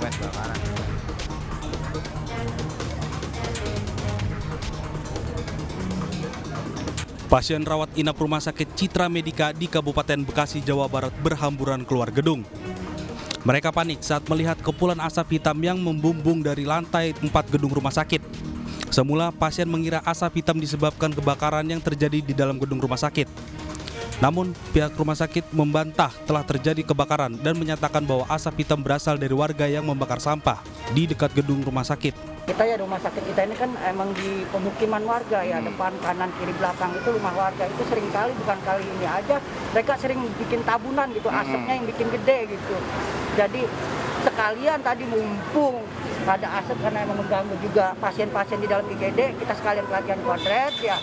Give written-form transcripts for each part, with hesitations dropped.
sampai kebakaran. Pasien rawat inap Rumah Sakit Citra Medika di Kabupaten Bekasi, Jawa Barat berhamburan keluar gedung. Mereka panik saat melihat kepulan asap hitam yang membumbung dari lantai 4 gedung rumah sakit. Semula pasien mengira asap hitam disebabkan kebakaran yang terjadi di dalam gedung rumah sakit. Namun pihak rumah sakit membantah telah terjadi kebakaran dan menyatakan bahwa asap hitam berasal dari warga yang membakar sampah di dekat gedung rumah sakit. Kita ya rumah sakit kita ini kan emang di pemukiman warga ya, depan, kanan, kiri, belakang itu rumah warga. Itu sering kali, bukan kali ini aja, mereka sering bikin tabunan gitu, asapnya yang bikin gede gitu. Jadi sekalian tadi mumpung ada asap karena emang mengganggu juga pasien-pasien di dalam IGD, kita sekalian pelatihan kodrat ya.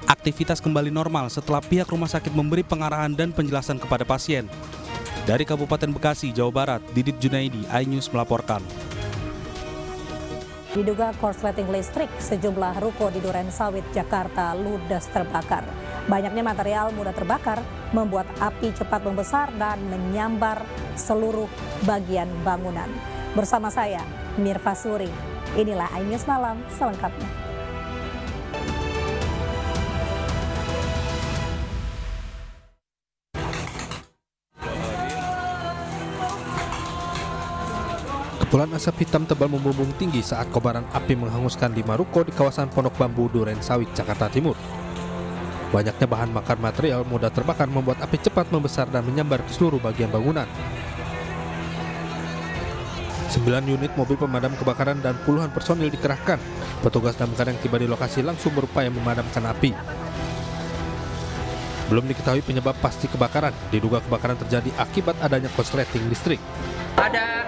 Aktivitas kembali normal setelah pihak rumah sakit memberi pengarahan dan penjelasan kepada pasien. Dari Kabupaten Bekasi, Jawa Barat, Didit Junaidi, iNews melaporkan. Diduga korsleting listrik, sejumlah ruko di Duren Sawit, Jakarta ludes terbakar. Banyaknya material mudah terbakar membuat api cepat membesar dan menyambar seluruh bagian bangunan. Bersama saya, Mirva Suri. Inilah iNews Malam selengkapnya. Kepulan asap hitam tebal membumbung tinggi saat kobaran api menghanguskan 5 ruko di kawasan Pondok Bambu, Duren Sawit, Jakarta Timur. Banyaknya bahan bakar material mudah terbakar membuat api cepat membesar dan menyambar ke seluruh bagian bangunan. 9 unit mobil pemadam kebakaran dan puluhan personil dikerahkan. Petugas damkar yang tiba di lokasi langsung berupaya memadamkan api. Belum diketahui penyebab pasti kebakaran. Diduga kebakaran terjadi akibat adanya korsleting listrik. Ada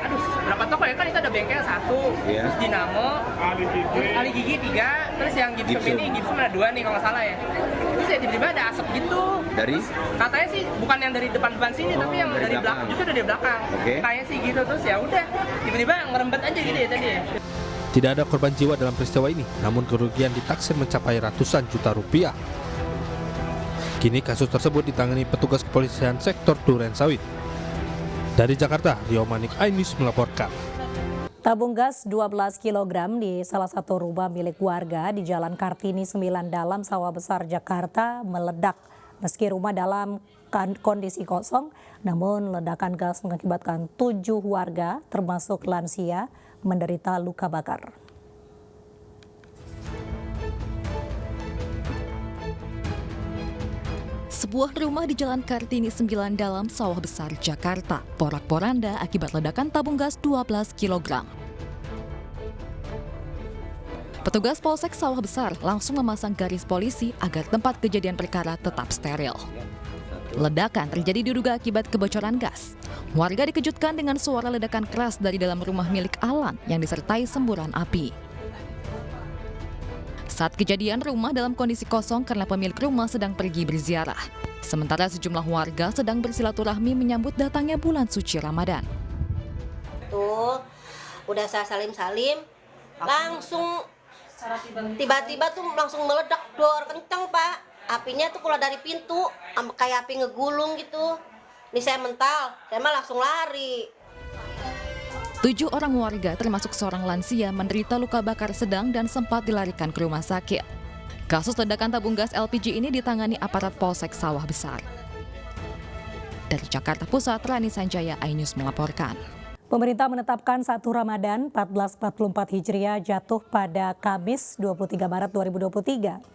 berapa toko ya, kan itu ada bengkel 1, terus Dinamo, Ali Gigi 3, terus yang Gibson ini Gibson ada 2 nih kalau nggak salah ya. Terus ya tiba-tiba ada asap gitu. Dari? Katanya sih bukan yang dari depan sini, tapi yang dari belakang, justru dari belakang. Kayak sih gitu, terus ya udah tiba-tiba ngerembet aja gitu ya tadi ya. Tidak ada korban jiwa dalam peristiwa ini, namun kerugian ditaksir mencapai ratusan juta rupiah. Kini kasus tersebut ditangani petugas kepolisian sektor Duren Sawit. Dari Jakarta, Rio Manik, iNews melaporkan. Tabung gas 12 kg di salah satu rumah milik warga di Jalan Kartini 9 Dalam, Sawah Besar, Jakarta meledak. Meski rumah dalam kondisi kosong, namun ledakan gas mengakibatkan 7 warga termasuk lansia menderita luka bakar. Sebuah rumah di Jalan Kartini 9 Dalam, Sawah Besar, Jakarta, porak-poranda akibat ledakan tabung gas 12 kg. Petugas Polsek Sawah Besar langsung memasang garis polisi agar tempat kejadian perkara tetap steril. Ledakan terjadi diduga akibat kebocoran gas. Warga dikejutkan dengan suara ledakan keras dari dalam rumah milik Alan yang disertai semburan api. Saat kejadian, rumah dalam kondisi kosong karena pemilik rumah sedang pergi berziarah. Sementara sejumlah warga sedang bersilaturahmi menyambut datangnya bulan suci Ramadan. Tuh, udah saya salim-salim, langsung tiba-tiba tuh langsung meledak dor kenceng Pak. Apinya tuh keluar dari pintu, kayak api ngegulung gitu. Ini saya mental, saya mah langsung lari. 7 orang warga termasuk seorang lansia menderita luka bakar sedang dan sempat dilarikan ke rumah sakit. Kasus ledakan tabung gas LPG ini ditangani aparat Polsek Sawah Besar. Dari Jakarta Pusat, Rani Sanjaya, iNews melaporkan. Pemerintah menetapkan 1 Ramadan 1444 Hijriah jatuh pada Kamis 23 Maret 2023.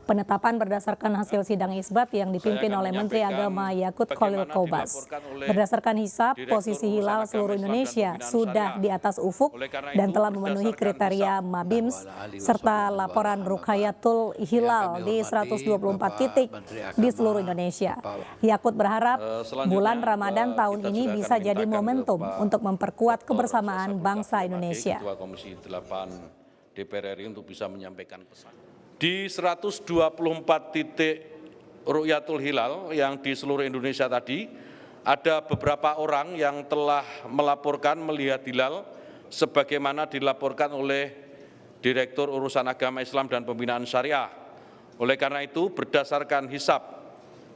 Penetapan berdasarkan hasil sidang isbat yang dipimpin oleh Menteri Agama Yakut Khalil Qobas. Berdasarkan hisab, posisi hilal seluruh Indonesia sudah di atas ufuk dan telah memenuhi kriteria Mabims serta laporan Rukhayatul Hilal di 124 titik di seluruh Indonesia. Yakut berharap bulan Ramadan tahun ini bisa jadi momentum untuk memperkuat kebersamaan bangsa Indonesia. DPR RI untuk bisa menyampaikan pesan. Di 124 titik Rukyatul Hilal yang di seluruh Indonesia tadi, ada beberapa orang yang telah melaporkan melihat hilal sebagaimana dilaporkan oleh Direktur Urusan Agama Islam dan Pembinaan Syariah. Oleh karena itu, berdasarkan hisab,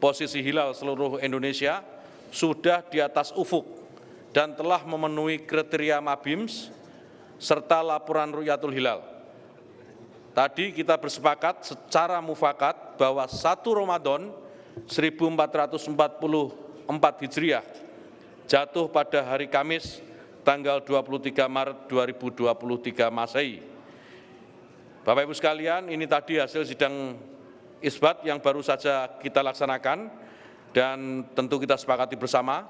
posisi hilal seluruh Indonesia sudah di atas ufuk dan telah memenuhi kriteria Mabims serta laporan Ru'yatul Hilal. Tadi kita bersepakat secara mufakat bahwa 1 Ramadan 1444 Hijriah jatuh pada hari Kamis tanggal 23 Maret 2023 Masehi. Bapak Ibu sekalian, ini tadi hasil sidang isbat yang baru saja kita laksanakan dan tentu kita sepakati bersama.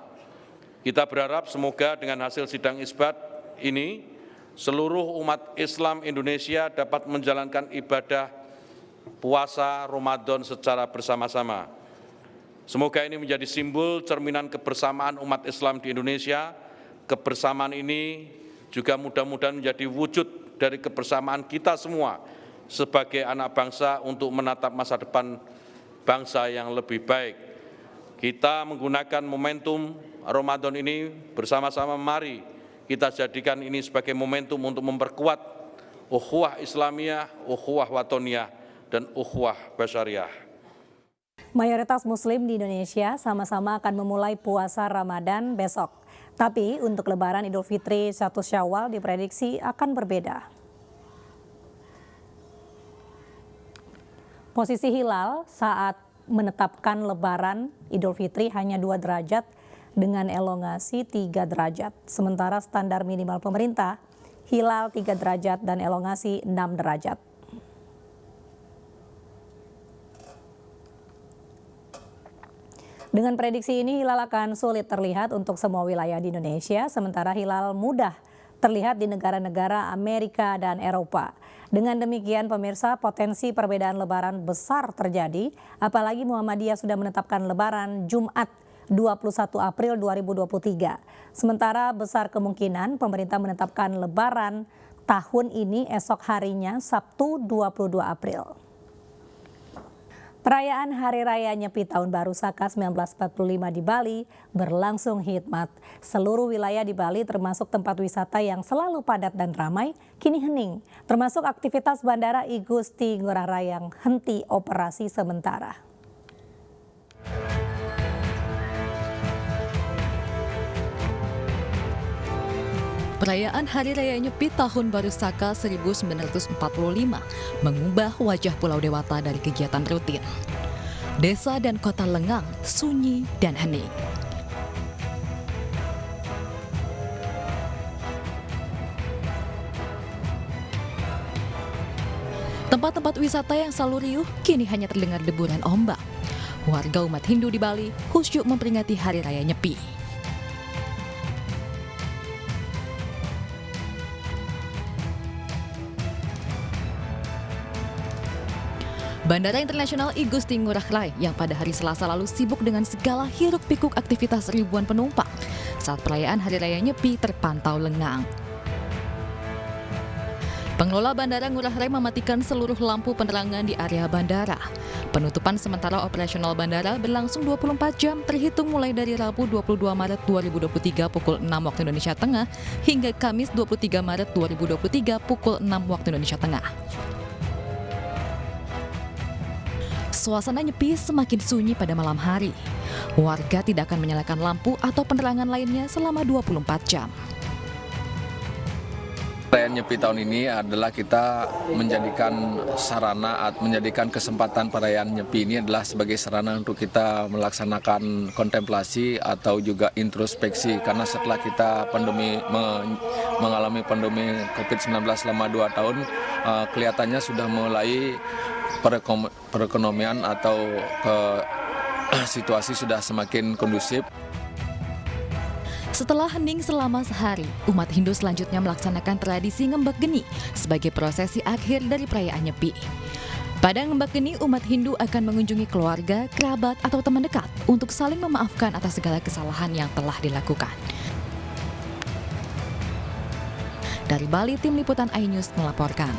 Kita berharap semoga dengan hasil sidang isbat ini seluruh umat Islam Indonesia dapat menjalankan ibadah puasa Ramadan secara bersama-sama. Semoga ini menjadi simbol cerminan kebersamaan umat Islam di Indonesia. Kebersamaan ini juga mudah-mudahan menjadi wujud dari kebersamaan kita semua sebagai anak bangsa untuk menatap masa depan bangsa yang lebih baik. Kita menggunakan momentum Ramadan ini bersama-sama, mari kita jadikan ini sebagai momentum untuk memperkuat ukhuwah Islamiyah, ukhuwah watoniyah, dan ukhuwah basyariah. Mayoritas Muslim di Indonesia sama-sama akan memulai puasa Ramadan besok. Tapi untuk Lebaran Idul Fitri 1 Syawal diprediksi akan berbeda. Posisi hilal saat menetapkan Lebaran Idul Fitri hanya 2 derajat dengan elongasi 3 derajat. Sementara standar minimal pemerintah, hilal 3 derajat dan elongasi 6 derajat. Dengan prediksi ini, hilal akan sulit terlihat untuk semua wilayah di Indonesia, sementara hilal mudah terlihat di negara-negara Amerika dan Eropa. Dengan demikian, pemirsa, potensi perbedaan Lebaran besar terjadi, apalagi Muhammadiyah sudah menetapkan Lebaran Jumat 21 April 2023. Sementara besar kemungkinan pemerintah menetapkan Lebaran tahun ini esok harinya Sabtu 22 April. Perayaan Hari Raya Nyepi Tahun Baru Saka 1945 di Bali berlangsung hikmat. Seluruh wilayah di Bali termasuk tempat wisata yang selalu padat dan ramai kini hening, termasuk aktivitas Bandara I Gusti Ngurah Rai yang henti operasi sementara. Perayaan Hari Raya Nyepi Tahun Baru Saka 1945 mengubah wajah Pulau Dewata dari kegiatan rutin. Desa dan kota lengang, sunyi dan hening. Tempat-tempat wisata yang selalu riuh kini hanya terdengar deburan ombak. Warga umat Hindu di Bali khusyuk memperingati Hari Raya Nyepi. Bandara Internasional I Gusti Ngurah Rai yang pada hari Selasa lalu sibuk dengan segala hiruk-pikuk aktivitas ribuan penumpang saat perayaan Hari Raya Nyepi terpantau lengang. Pengelola Bandara Ngurah Rai mematikan seluruh lampu penerangan di area bandara. Penutupan sementara operasional bandara berlangsung 24 jam terhitung mulai dari Rabu 22 Maret 2023 pukul 6 waktu Indonesia Tengah hingga Kamis 23 Maret 2023 pukul 6 waktu Indonesia Tengah. Suasana nyepi semakin sunyi pada malam hari. Warga tidak akan menyalakan lampu atau penerangan lainnya selama 24 jam. Perayaan Nyepi tahun ini adalah kita menjadikan menjadikan kesempatan perayaan Nyepi ini adalah sebagai sarana untuk kita melaksanakan kontemplasi atau juga introspeksi. Karena setelah kita mengalami pandemi COVID-19 selama 2 tahun, kelihatannya sudah mulai perekonomian atau situasi sudah semakin kondusif. Setelah hening selama sehari, umat Hindu selanjutnya melaksanakan tradisi ngembak geni sebagai prosesi akhir dari perayaan Nyepi. Pada ngembak geni, umat Hindu akan mengunjungi keluarga, kerabat, atau teman dekat untuk saling memaafkan atas segala kesalahan yang telah dilakukan. Dari Bali, tim liputan iNews melaporkan.